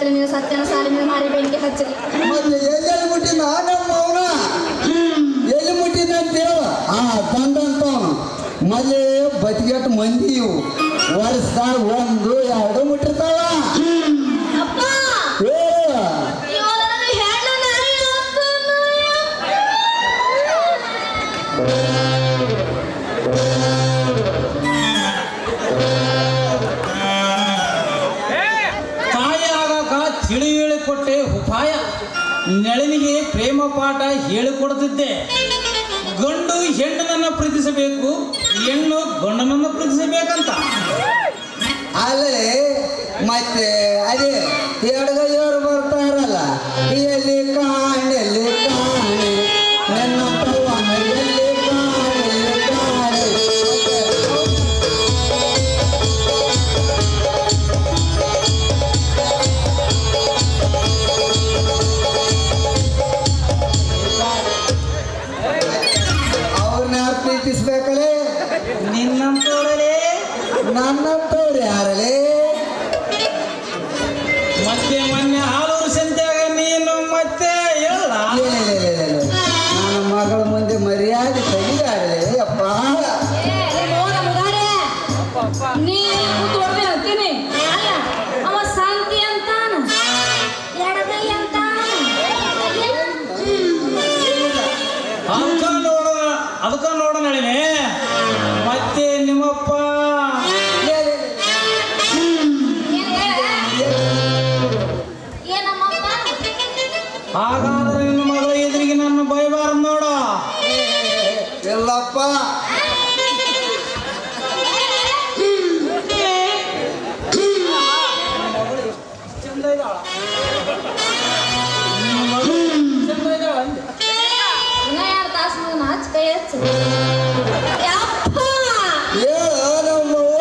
Speaker 7: ಇದ್ರೆ ನೀವು ಸತ್ಯನ ಸಾಲಿ ಮೇಲೆ ಮಾರಿ ಬೆಂಕಿ ಹಚ್ಚಲಿ.
Speaker 1: ಮತ್ತೆ ಎಲ್ಲೆಲ್ಲಿ ಮುಟ್ಟಿನ ನಮ್ಮ ಅವನ ಎಲ್ಲಿ ಮುಟ್ಟಿನ ಅಂತ ಹೇಳ ಬಂದಂತವನು ಮಲೆ ಬದಿಗೆಟ್ಟು ಮಂದಿ ಇವು ವರ್ಷದಾಗ 1 2 ಮುಟ್ಟಿರ್ತಾವ.
Speaker 7: ಅಪ್ಪ
Speaker 1: ಏ
Speaker 7: ಇವಾಗ ನನಗೆ ಹೆಣ್ಣು ನಾಯಿ ಅಂತಾನ.
Speaker 2: ತಾಯಿ ಆಗಾಕ ತಿಳಿ ಹೇಳಿಕೊಟ್ಟೆ ಉಪಾಯ, ನೆಳನಿಗೆ ಪ್ರೇಮ ಪಾಠ ಹೇಳಿಕೊಡುತ್ತಿದ್ದೆ. ಗಂಡು ಹೆಣ್ಣನನ್ನ ಪ್ರೀತಿಸಬೇಕು, ಹೆಣ್ಣು ಗಂಡನನ್ನ ಪ್ರೀತಿಸಬೇಕಂತ.
Speaker 1: ಅಲ್ಲೇ ಮತ್ತೆ ಅದೇ ಎಡಗೈಯವರು ಬರ್ತಾರಲ್ಲ, ಎಲ್ಲಿ ಕಾಣೆ ನನ್ನ ಪವನ ಎಲ್ಲಿ ಕಾಣೆ. ಅವ್ರನ್ನ ಯಾರು ಪ್ರೀತಿಸ್ಬೇಕಲ್ಲೇ?
Speaker 2: ನಿನ್ನಂತೋಳಲೇ
Speaker 1: ನನ್ನಂತವ್ರು ಯಾರಲ್ಲೇ?
Speaker 2: ಮತ್ತೆ ಮೊನ್ನೆ ಹಾಲೂರು ಸಂತ್ಯಾಗ ನೀನು ಮತ್ತೆ ಎಲ್ಲ
Speaker 1: ನನ್ನ ಮಗಳ ಮುಂದೆ ಮರ್ಯಾದೆ ತೆಗಿದಾಡಲೇ ಅಪ್ಪ.
Speaker 7: ನೀನು ಹೇಳ್ತೀನಿ ಅಲ್ಲ, ಅವ ಶಾಂತಿ ಅಂತಾನ, ಎಡಗೈ ಅಂತಾನ.
Speaker 2: ಅದಕ್ಕ ನೋಡ ನಳಿನಿ. ಮತ್ತೆ ನಿಮ್ಮಪ್ಪ ಹಾಗಾದ್ರೆ ನಿನ್ನ ಮಗಳ ಎದುರಿಗೆ ನನ್ನ ಬೈಬಾರ್ದು ನೋಡ.
Speaker 1: ಎಲ್ಲಪ್ಪ
Speaker 7: ಇನ್ನ 2 ತಾಸು ನಾಚ್ ಕೈ ಹಚ್ಚು. ಯಪ್ಪ
Speaker 1: ನಮ್ಮವ್ವ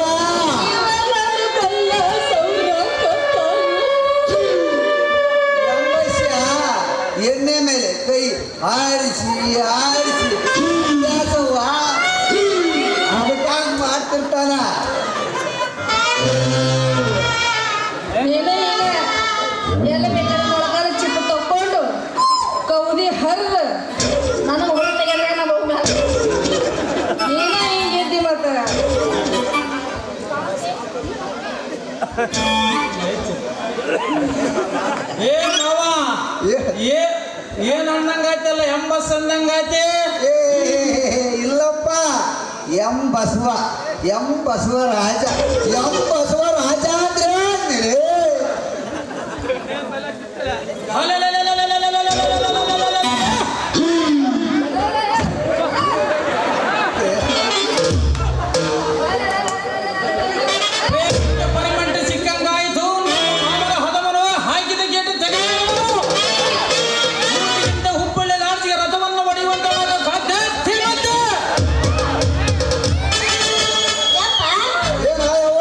Speaker 1: ಎಂಬಸ್ಯ ಎಣ್ಣೆ ಮೇಲೆ ಕೈ ಆಡಿಸಿ ಯಾಕವ್ವ ಅದಕ್ಕಾಗಿ ಮಾಡ್ತಿರ್ತಾನ.
Speaker 7: ಎಲ್ಲಿ ಬೇಕಾದ್ರೆ ಒಳಗಾರ ಚಿಪ್ಪು ತಕೊಂಡು ಕೌದಿ ಹರಿದು ನನಗೆ ಹೊರ ತೆಗೆದ್ರೆ ನಾವು ನೀನ ಹಿಂಗಿದ್ದಿ ಮತ್ತೆ.
Speaker 2: ಏನ್ ಅಂದಂಗಾಯ್ತಲ್ಲ, ಎಂಬಸ್ ಅಂದಂಗಾಯ್ತೆ.
Speaker 1: ಇಲ್ಲಪ್ಪ ಬಸವ ರಾಜ ಅಂದ್ರೆ
Speaker 2: ಪರಿಮಂಟ ಸಿಕ್ಕಂಗಾಯ್ತು. ಅವರ ಹೊದಮನು ಹಾಕಿದ ಗೇಟು ತೆಗೆಯುವುದು. ಹುಬ್ಬಳ್ಳಿ ಲಾಡ್ಜಿಗೆ ರಥವನ್ನು ಹೊಡೆಯುವಂತವಾಗ ಸಾಧ್ಯ.
Speaker 1: ಏನಾಯವ್ವ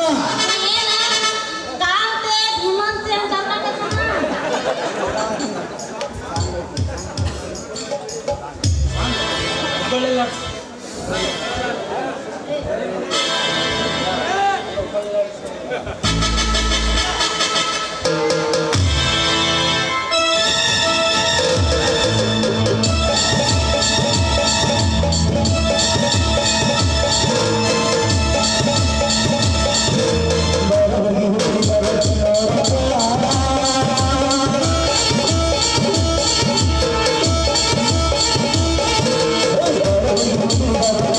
Speaker 2: ಹುಬ್ಬಳ್ಳಿ ಲಾಡ್ಜ್
Speaker 1: Thank you.